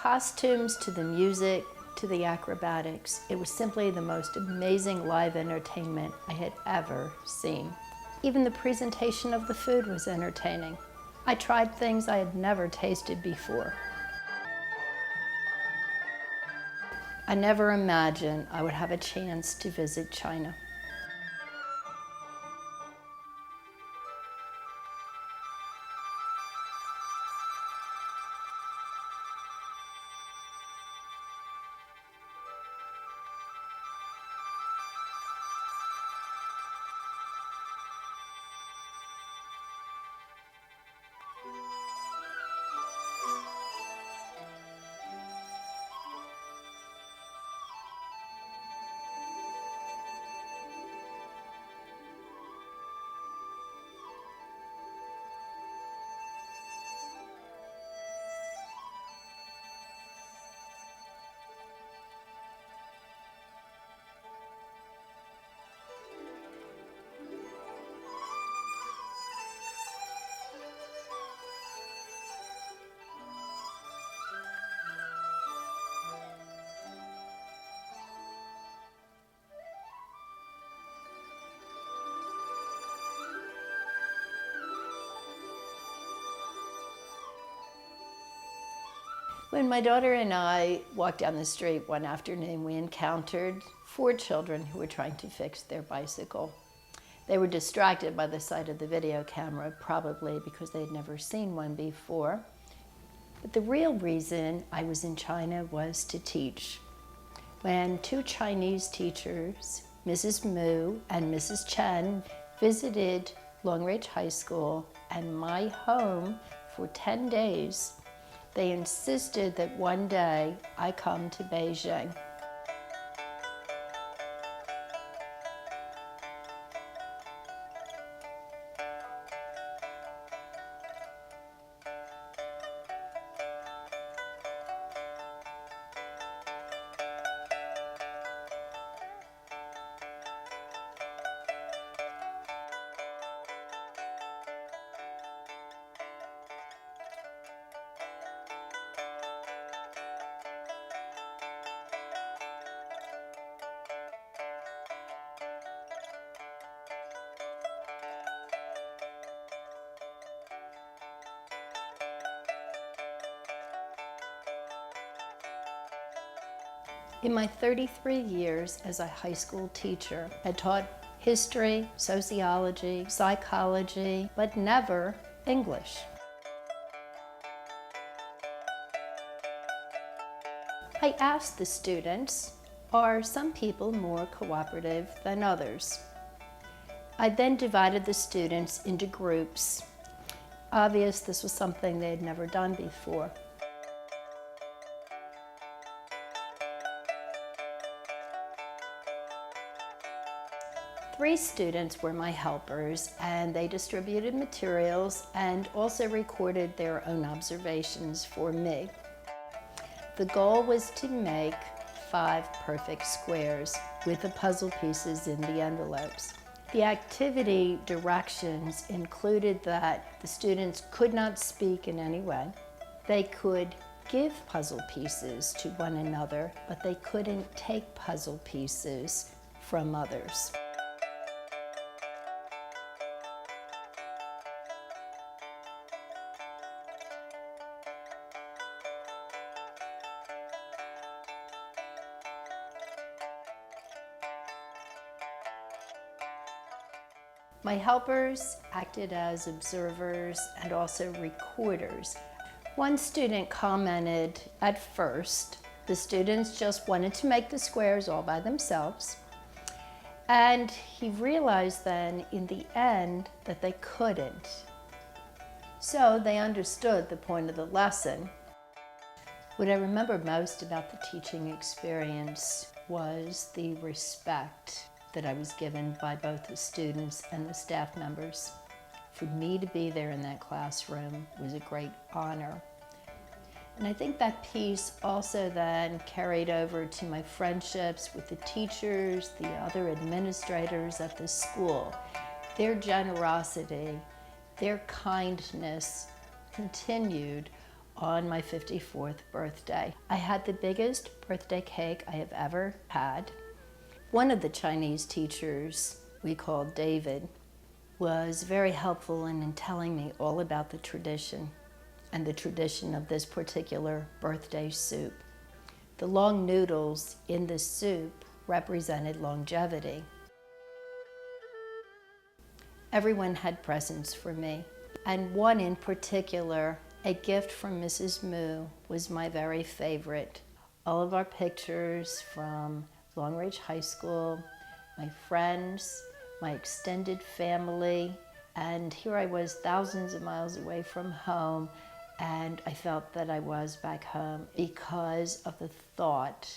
costumes to the music to the acrobatics, it was simply the most amazing live entertainment I had ever seen. Even the presentation of the food was entertaining. I tried things I had never tasted before. I never imagined I would have a chance to visit China. When my daughter and I walked down the street one afternoon, we encountered 4 children who were trying to fix their bicycle. They were distracted by the sight of the video camera, probably because they'd never seen one before. But the real reason I was in China was to teach. When 2 Chinese teachers, Mrs. Mu and Mrs. Chen, visited Long Ridge High School and my home for 10 days, they insisted that one day I come to Beijing. In my 33 years as a high school teacher, I taught history, sociology, psychology, but never English. I asked the students, are some people more cooperative than others? I then divided the students into groups. Obvious this was something they had never done before. Three students were my helpers, and they distributed materials and also recorded their own observations for me. The goal was to make 5 perfect squares with the puzzle pieces in the envelopes. The activity directions included that the students could not speak in any way. They could give puzzle pieces to one another, but they couldn't take puzzle pieces from others. My helpers acted as observers and also recorders. One student commented at first, the students just wanted to make the squares all by themselves. And he realized then in the end that they couldn't. So they understood the point of the lesson. What I remember most about the teaching experience was the respect that I was given by both the students and the staff members. For me to be there in that classroom was a great honor. And I think that piece also then carried over to my friendships with the teachers, the other administrators at the school. Their generosity, their kindness continued on my 54th birthday. I had the biggest birthday cake I have ever had. One of the Chinese teachers we called David was very helpful in telling me all about the tradition and the tradition of this particular birthday soup. The long noodles in the soup represented longevity. Everyone had presents for me, and one in particular, a gift from Mrs. Mu, was my very favorite. All of our pictures from Long Ridge High School, my friends, my extended family, and here I was thousands of miles away from home, and I felt that I was back home because of the thought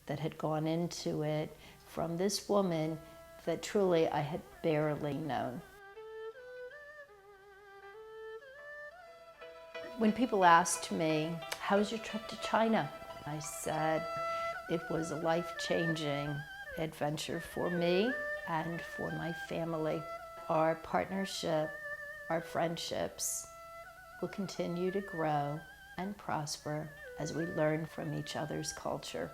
that had gone into it from this woman that truly I had barely known. When people asked me, "How was your trip to China?" I said it was a life-changing adventure for me and for my family. Our partnership, our friendships will continue to grow and prosper as we learn from each other's culture.